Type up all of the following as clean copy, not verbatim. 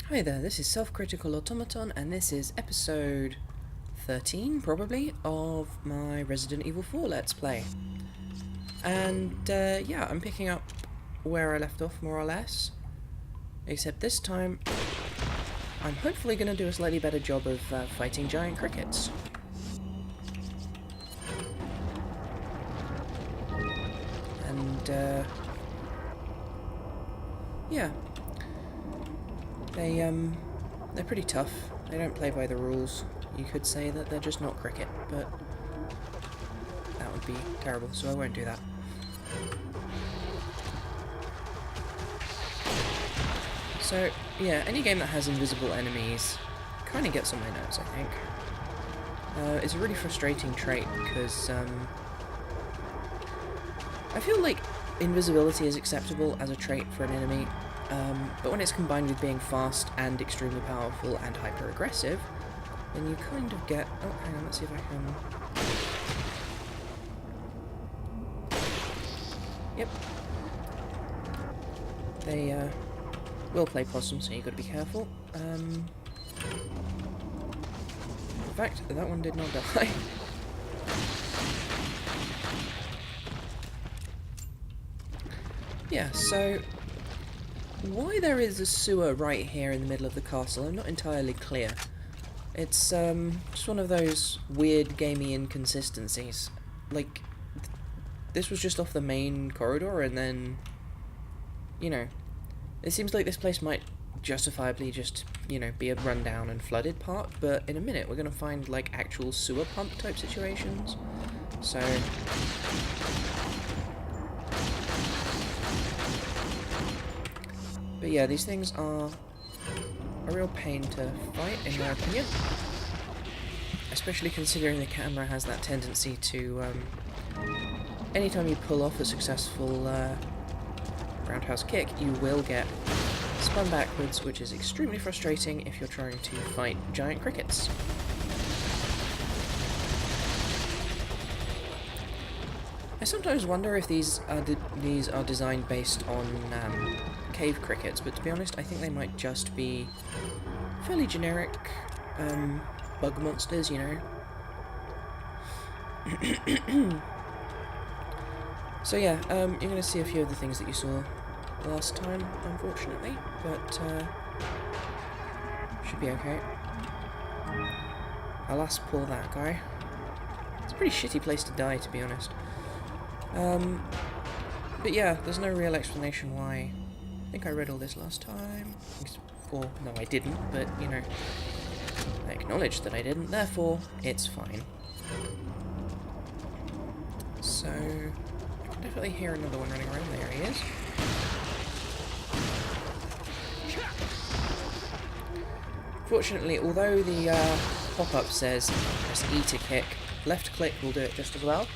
Hi there, this is Self-Critical Automaton, and this is episode 13, probably, of my Resident Evil 4 Let's Play. And, yeah, I'm picking up where I left off, more or less. Except this time, I'm hopefully going to do a slightly better job of fighting giant crickets. And, yeah. They're pretty tough. They don't play by the rules. You could say that they're just not cricket, but that would be terrible, so I won't do that. So, yeah, any game that has invisible enemies kind of gets on my nerves, I think. It's a really frustrating trait, because I feel like invisibility is acceptable as a trait for an enemy, but when it's combined with being fast and extremely powerful and hyper-aggressive, then you kind of get... Oh, hang on, let's see if I can... Yep. They, will play possum, so you've got to be careful. In fact, that one did not die. Yeah, so... why there is a sewer right here in the middle of the castle, I'm not entirely clear. It's just one of those weird gamey inconsistencies. Like, this was just off the main corridor, and then, you know, it seems like this place might justifiably just, you know, be a rundown and flooded part, but in a minute we're going to find, like, actual sewer pump type situations. So... but yeah, these things are a real pain to fight, in my opinion. Especially considering the camera has that tendency to, anytime you pull off a successful roundhouse kick, you will get spun backwards, which is extremely frustrating if you're trying to fight giant crickets. I sometimes wonder if these are designed based on cave crickets, but to be honest, I think they might just be fairly generic bug monsters, you know. So yeah, you're going to see a few of the things that you saw last time, unfortunately, but should be okay. Alas, poor that guy. It's a pretty shitty place to die, to be honest. But yeah, there's no real explanation why. I think I read all this last time. Or, no, I didn't, but, you know, I acknowledged that I didn't, therefore, it's fine. So, I can definitely hear another one running around. There he is. Fortunately, although the pop-up says press E to kick, left click will do it just as well.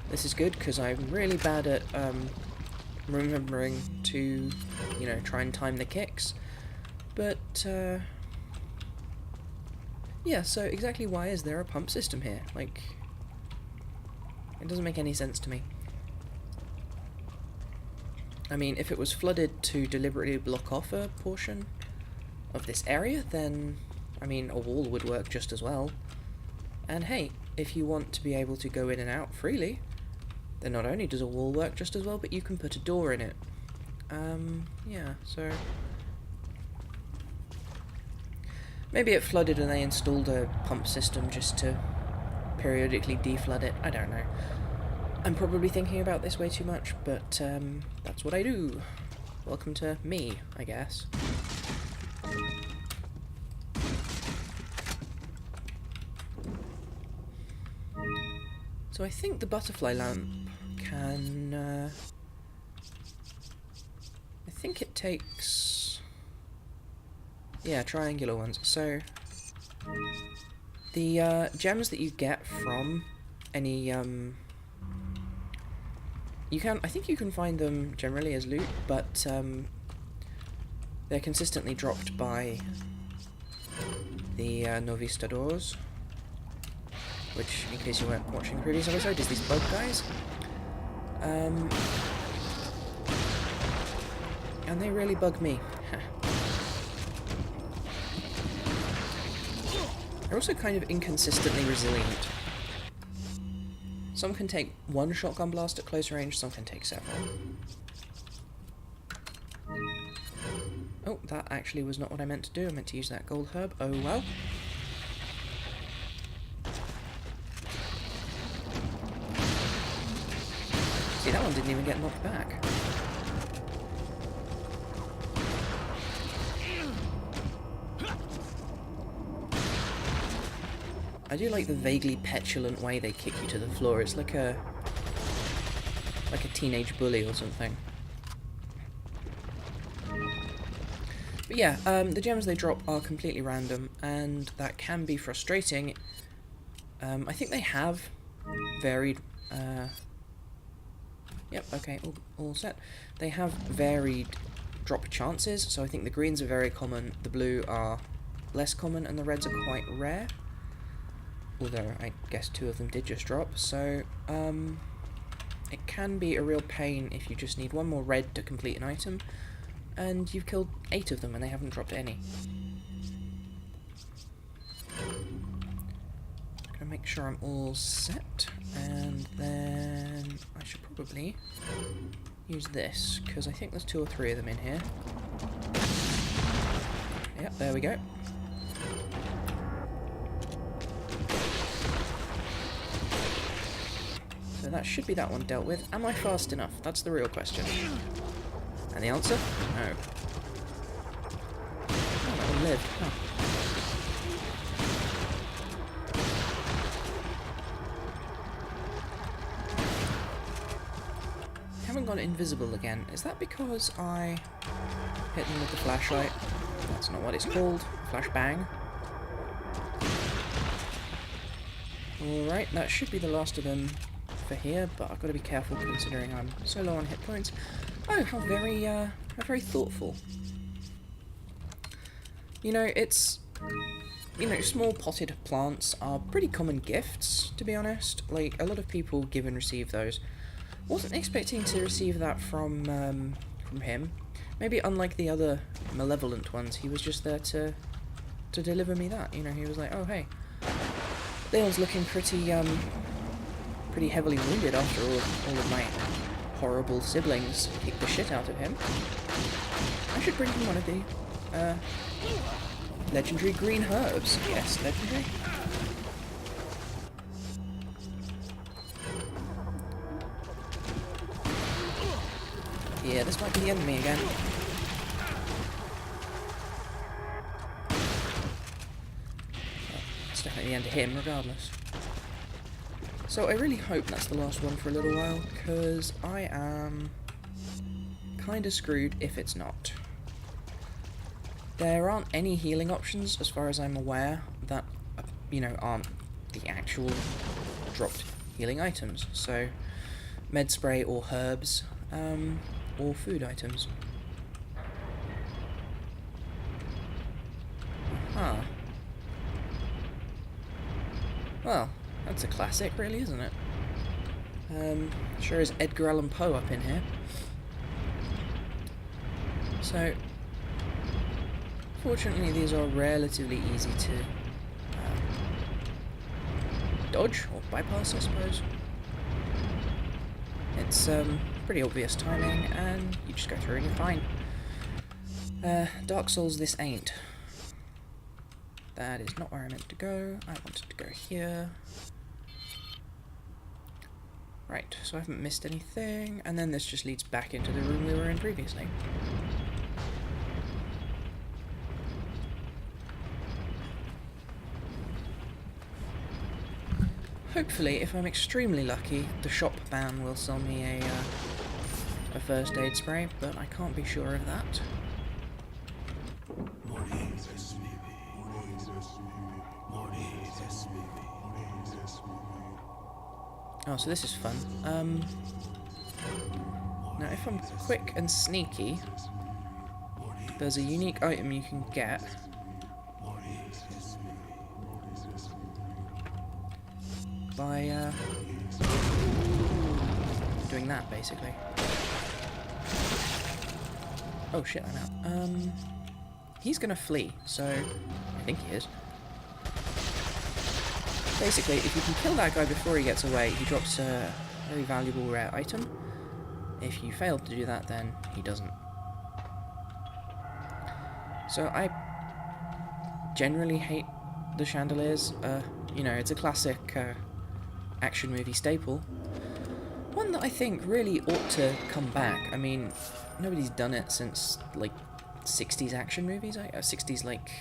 This is good, because I'm really bad at remembering to, you know, try and time the kicks. But, yeah, so exactly why is there a pump system here? Like, it doesn't make any sense to me. I mean, if it was flooded to deliberately block off a portion of this area, then, I mean, a wall would work just as well. And hey, if you want to be able to go in and out freely, then not only does a wall work just as well, but you can put a door in it. Yeah, so... maybe it flooded and they installed a pump system just to periodically deflood it. I don't know. I'm probably thinking about this way too much, but that's what I do. Welcome to me, I guess. So I think the butterfly lamp can... I think it takes... yeah, triangular ones. So the gems that you get from any... you can... I think you can find them generally as loot, but they're consistently dropped by the Novistadors. Which, in case you weren't watching the previous episode, is these bug guys. And they really bug me. They're also kind of inconsistently resilient. Some can take one shotgun blast at close range, some can take several. Oh, that actually was not what I meant to do. I meant to use that gold herb. Oh well. See, that one didn't even get knocked back. I do like the vaguely petulant way they kick you to the floor. It's like a teenage bully or something. But yeah, the gems they drop are completely random, and that can be frustrating. I think they have varied... Yep, okay, all set. They have varied drop chances, so I think the greens are very common, the blue are less common, and the reds are quite rare. Although, I guess 2 of them did just drop, so it can be a real pain if you just need 1 more red to complete an item, and you've killed 8 of them and they haven't dropped any. Gonna make sure I'm all set, and then I should probably use this, because I think there's 2 or 3 of them in here. Yep, there we go. So that should be that one dealt with. Am I fast enough? That's the real question. And the answer? No. Oh, that one lived. Huh. Haven't gone invisible again. Is that because I hit them with the flashlight? That's not what it's called. Flashbang. Alright, that should be the last of them for here, but I've got to be careful considering I'm so low on hit points. Oh, how very thoughtful. You know, it's... You know, small potted plants are pretty common gifts, to be honest. Like, a lot of people give and receive those. Wasn't expecting to receive that from him. Maybe unlike the other malevolent ones, he was just there to deliver me that. You know, he was like, oh hey, Leon's looking pretty pretty heavily wounded after all of my horrible siblings kicked the shit out of him. I should bring him one of the legendary green herbs. Yes, legendary. Yeah, this might be the enemy again. It's definitely the end of him, regardless. So I really hope that's the last one for a little while, because I am kinda screwed if it's not. There aren't any healing options, as far as I'm aware, that, you know, aren't the actual dropped healing items. So, med spray or herbs, or food items. Huh. Well, that's a classic, really, isn't it? Sure is Edgar Allan Poe up in here. So, fortunately these are relatively easy to dodge, or bypass, I suppose. It's pretty obvious timing, and you just go through and you're fine. Dark Souls, this ain't. That is not where I meant to go. I wanted to go here. Right, so I haven't missed anything, and then this just leads back into the room we were in previously. Hopefully, if I'm extremely lucky, the shop man will sell me a first aid spray, but I can't be sure of that. Oh, so this is fun. Now if I'm quick and sneaky, there's a unique item you can get. By doing that, basically. Oh shit, I'm out. He's gonna flee, so I think he is. Basically, if you can kill that guy before he gets away, he drops a very valuable rare item. If you fail to do that, then he doesn't. So I generally hate the chandeliers. You know, it's a classic action movie staple. One that I think really ought to come back. I mean, nobody's done it since, like, 60s action movies. 60s, like,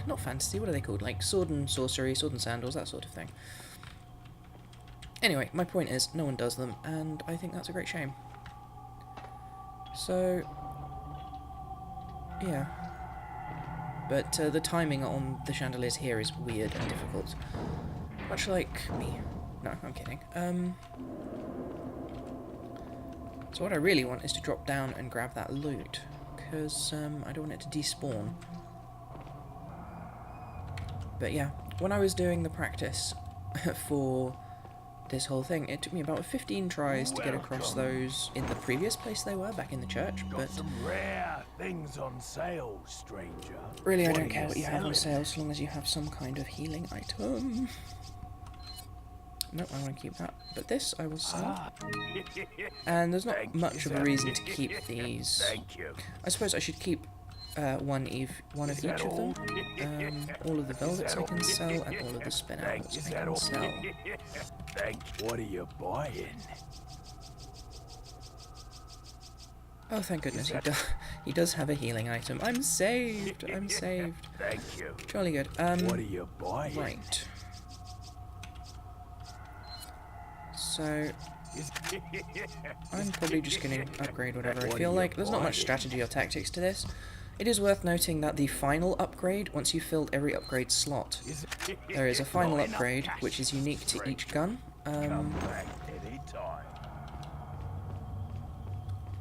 not fantasy, what are they called? Like, sword and sorcery, sword and sandals, that sort of thing. Anyway, my point is, no one does them, and I think that's a great shame. So, yeah. But the timing on the chandeliers here is weird and difficult. Much like me. No, I'm kidding. So what I really want is to drop down and grab that loot, because I don't want it to despawn. But yeah, when I was doing the practice for this whole thing, it took me about 15 tries to get across those in the previous place they were, back in the church, but some rare things on sale, stranger. Really, I don't care what you have on sale, as long as you have some kind of healing item. Nope, I want to keep that. But this I will sell. And there's not much of a reason to keep these. I suppose I should keep one of each of them. All of the velvets I can sell, and all of the spin apples I can sell. What are you buying? Oh, thank goodness, he does have a healing item. I'm saved! I'm saved. Thank you. Jolly good. What are you buying? Right. So, I'm probably just going to upgrade whatever I feel like. There's not much strategy or tactics to this. It is worth noting that the final upgrade, once you've filled every upgrade slot, there is a final upgrade which is unique to each gun. I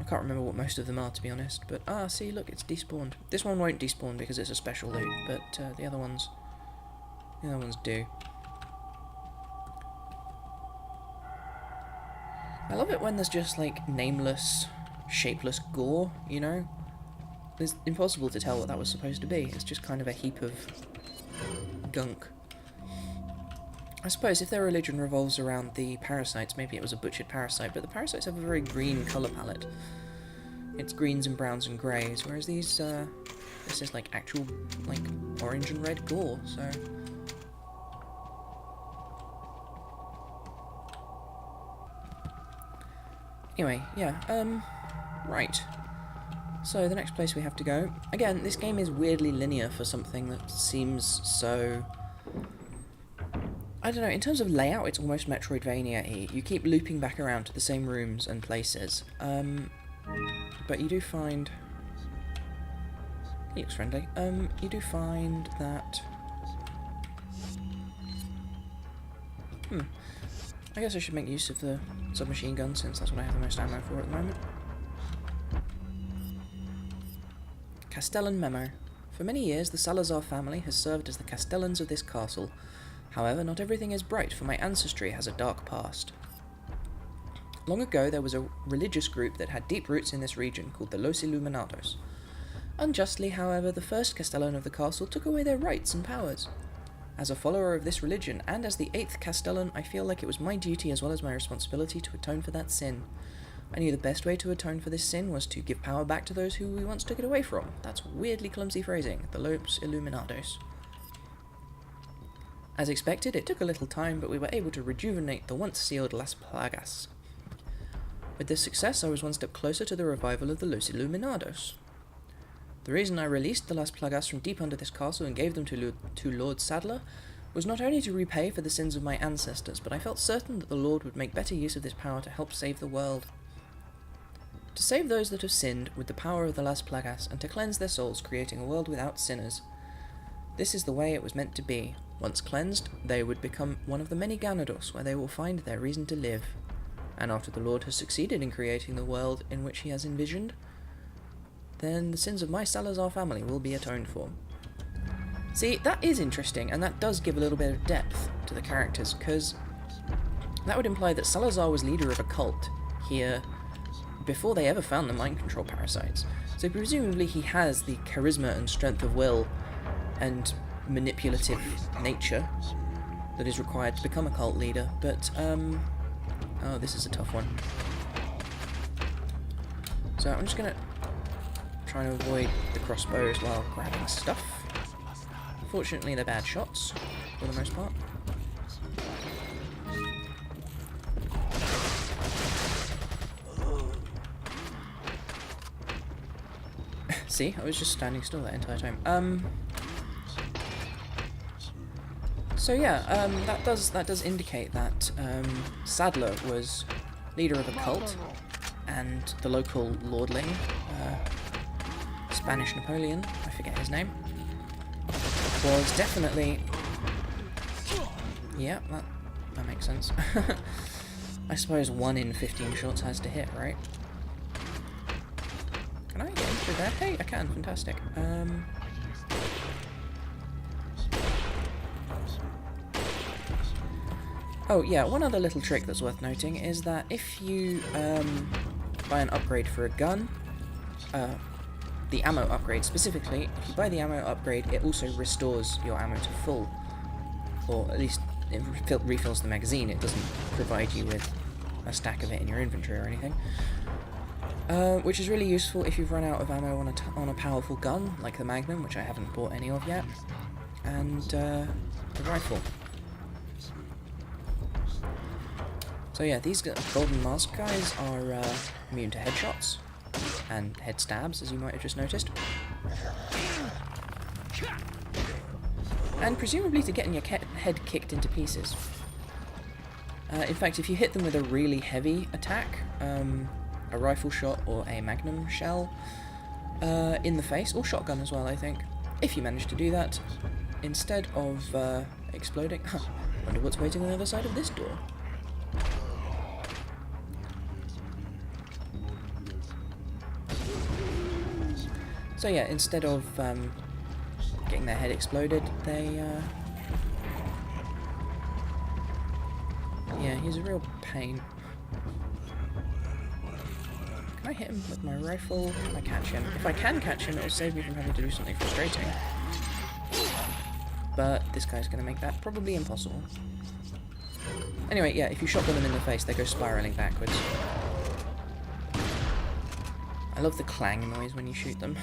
can't remember what most of them are, to be honest, but see, look, it's despawned. This one won't despawn because it's a special loot, but the other ones do. I love it when there's just, like, nameless, shapeless gore, you know? It's impossible to tell what that was supposed to be. It's just kind of a heap of gunk. I suppose if their religion revolves around the parasites, maybe it was a butchered parasite, but the parasites have a very green colour palette. It's greens and browns and greys, whereas these, this is, like, actual, like, orange and red gore, so... Anyway, yeah, right. So, the next place we have to go... Again, this game is weirdly linear for something that seems so... I don't know, in terms of layout, it's almost Metroidvania-y. You keep looping back around to the same rooms and places. But you do find... He looks friendly. You do find that... I guess I should make use of the submachine gun, since that's what I have the most ammo for at the moment. Castellan Memo. For many years, the Salazar family has served as the Castellans of this castle. However, not everything is bright, for my ancestry has a dark past. Long ago, there was a religious group that had deep roots in this region, called the Los Illuminados. Unjustly, however, the first Castellan of the castle took away their rights and powers. As a follower of this religion, and as the 8th Castellan, I feel like it was my duty as well as my responsibility to atone for that sin. I knew the best way to atone for this sin was to give power back to those who we once took it away from. That's weirdly clumsy phrasing. The Los Illuminados. As expected, it took a little time, but we were able to rejuvenate the once sealed Las Plagas. With this success, I was one step closer to the revival of the Los Illuminados. The reason I released the Las Plagas from deep under this castle and gave them to Lord Sadler was not only to repay for the sins of my ancestors, but I felt certain that the Lord would make better use of this power to help save the world. To save those that have sinned with the power of the Las Plagas, and to cleanse their souls, creating a world without sinners. This is the way it was meant to be. Once cleansed, they would become one of the many Ganados, where they will find their reason to live. And after the Lord has succeeded in creating the world in which he has envisioned, then the sins of my Salazar family will be atoned for. See, that is interesting, and that does give a little bit of depth to the characters, because that would imply that Salazar was leader of a cult here, before they ever found the mind control parasites. So presumably he has the charisma and strength of will and manipulative nature that is required to become a cult leader, but, oh, this is a tough one. So I'm just gonna try and avoid the crossbows while grabbing stuff. Fortunately, they're bad shots, for the most part. See, I was just standing still that entire time. So yeah, that does indicate that Sadler was leader of a cult, and the local lordling, Spanish Napoleon, I forget his name, was definitely... Yeah, that makes sense. I suppose 1 in 15 shots has to hit, right? Can I get in through there? Hey, I can, fantastic. Oh yeah, one other little trick that's worth noting is that if you buy an upgrade for a gun, the ammo upgrade specifically, if you buy the ammo upgrade, it also restores your ammo to full, or at least it refills the magazine. It doesn't provide you with a stack of it in your inventory or anything, which is really useful if you've run out of ammo on a powerful gun like the Magnum, which I haven't bought any of yet, and the rifle. So yeah, these golden mask guys are immune to headshots and head stabs, as you might have just noticed. And presumably to getting your head kicked into pieces. In fact, if you hit them with a really heavy attack, a rifle shot or a magnum shell in the face, or shotgun as well, I think, if you manage to do that, instead of exploding... wonder what's waiting on the other side of this door. So yeah, instead of getting their head exploded, they... yeah, he's a real pain. Can I hit him with my rifle? Can I catch him? If I can catch him, it'll save me from having to do something frustrating. But this guy's going to make that probably impossible. Anyway, yeah, if you shotgun them in the face, they go spiraling backwards. I love the clang noise when you shoot them.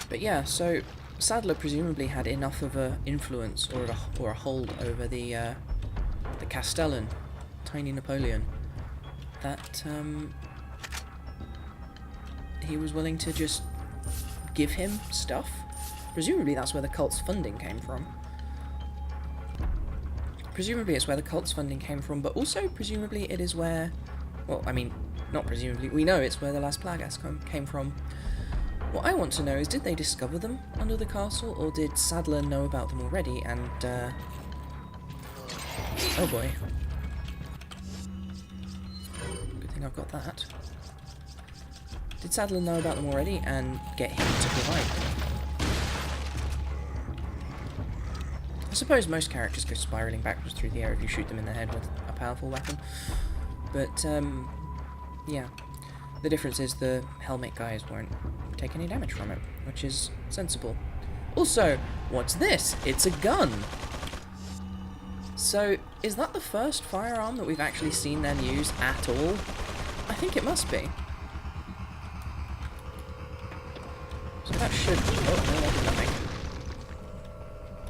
But yeah, so Sadler presumably had enough of an influence or a hold over the Castellan, tiny Napoleon, that he was willing to just give him stuff. Presumably that's where the cult's funding came from. Presumably it's where the cult's funding came from, but also presumably it is where... Well, I mean, not presumably, we know it's where the last Plagas came from. What I want to know is, did they discover them under the castle, or did Sadler know about them already and... Oh boy. Good thing I've got that. Did Sadler know about them already and get him to provide them? I suppose most characters go spiraling backwards through the air if you shoot them in the head with a powerful weapon. But, yeah. The difference is the helmet guys won't take any damage from it, which is sensible. Also, what's this? It's a gun! So, is that the first firearm that we've actually seen them use at all? I think it must be. So that should... Oh, no, that did nothing.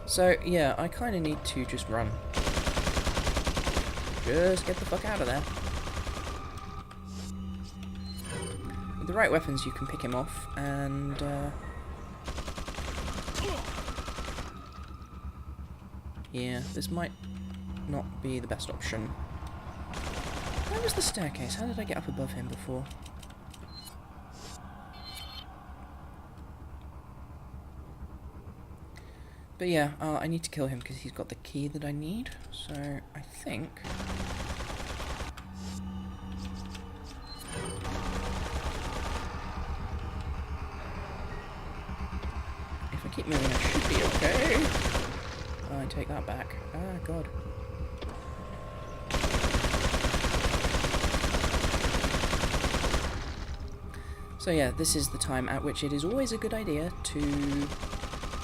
So, yeah, I kind of need to just run. Just get the fuck out of there. With the right weapons, you can pick him off, and... yeah, this might not be the best option. Where was the staircase? How did I get up above him before? But yeah, I need to kill him because he's got the key that I need, so I think... keep moving, I should be okay. Oh, I take that back. Ah, God. So yeah, this is the time at which it is always a good idea to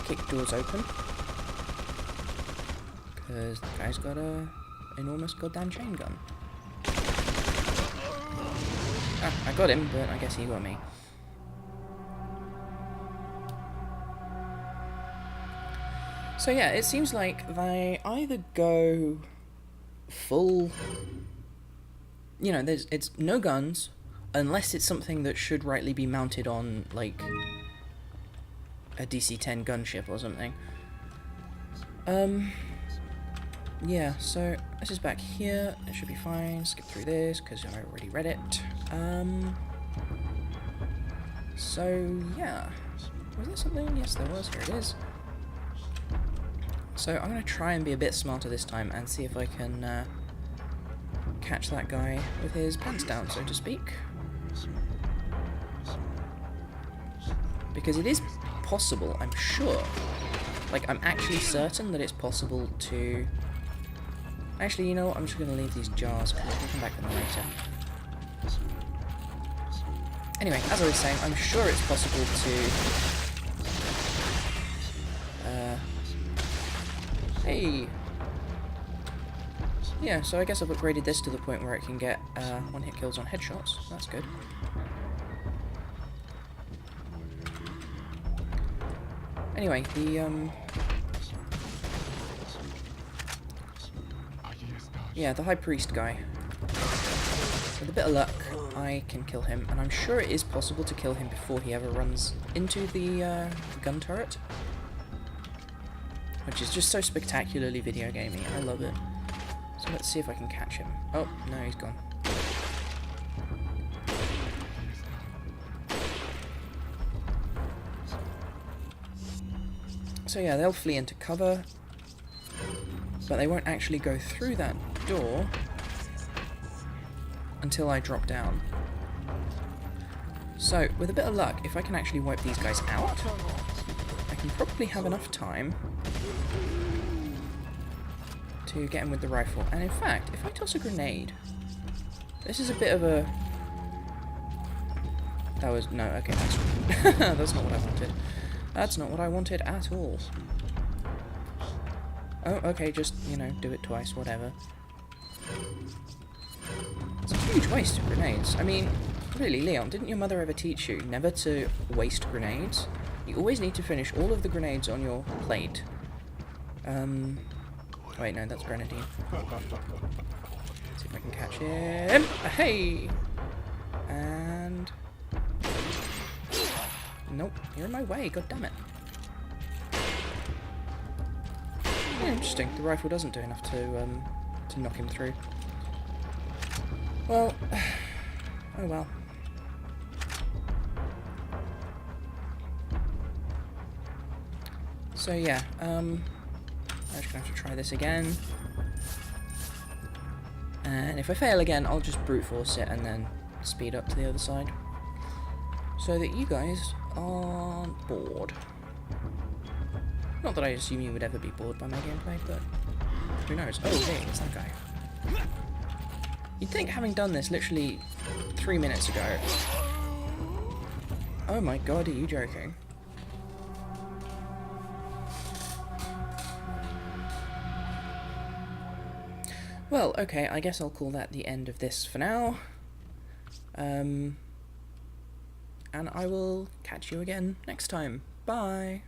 kick doors open. Because the guy's got a enormous goddamn chain gun. Ah, I got him, but I guess he got me. So yeah, it seems like they either go full... You know, it's no guns, unless it's something that should rightly be mounted on, like, a DC-10 gunship or something. Yeah, so this is back here. It should be fine. Skip through this, because I already read it. So, yeah. Was there something? Yes, there was. Here it is. So I'm going to try and be a bit smarter this time and see if I can catch that guy with his pants down, so to speak. Because it is possible, I'm sure. Like, I'm actually certain that it's possible to... Actually, you know what? I'm just going to leave these jars, because I'll come back to them later. Anyway, as I was saying, I'm sure it's possible to... Hey! Yeah, so I guess I've upgraded this to the point where it can get one-hit kills on headshots. That's good. Anyway, the yeah, the High Priest guy. With a bit of luck, I can kill him, and I'm sure it is possible to kill him before he ever runs into the gun turret. Which is just so spectacularly video gamey. I love it. So let's see if I can catch him. Oh, no, he's gone. So yeah, they'll flee into cover, but they won't actually go through that door until I drop down. So, with a bit of luck, if I can actually wipe these guys out, I can probably have enough time to get him with the rifle. And in fact, if I toss a grenade, this is a bit of a... That was... No, okay, that's... that's not what I wanted. That's not what I wanted at all. Oh, okay, just, you know, do it twice, whatever. It's a huge waste of grenades. I mean, really, Leon, didn't your mother ever teach you never to waste grenades? You always need to finish all of the grenades on your plate. Wait, no, that's grenadine. See if I can catch him. Hey! And... Nope, you're in my way, god damn it. Yeah, interesting, the rifle doesn't do enough to knock him through. Well, oh well. So yeah, I'm just gonna have to try this again. And if I fail again, I'll just brute force it and then speed up to the other side. So that you guys aren't bored. Not that I assume you would ever be bored by my gameplay, but who knows? Oh, hey, it's that guy. You'd think having done this literally 3 minutes ago... Oh my god, are you joking? Well, okay, I guess I'll call that the end of this for now. And I will catch you again next time. Bye!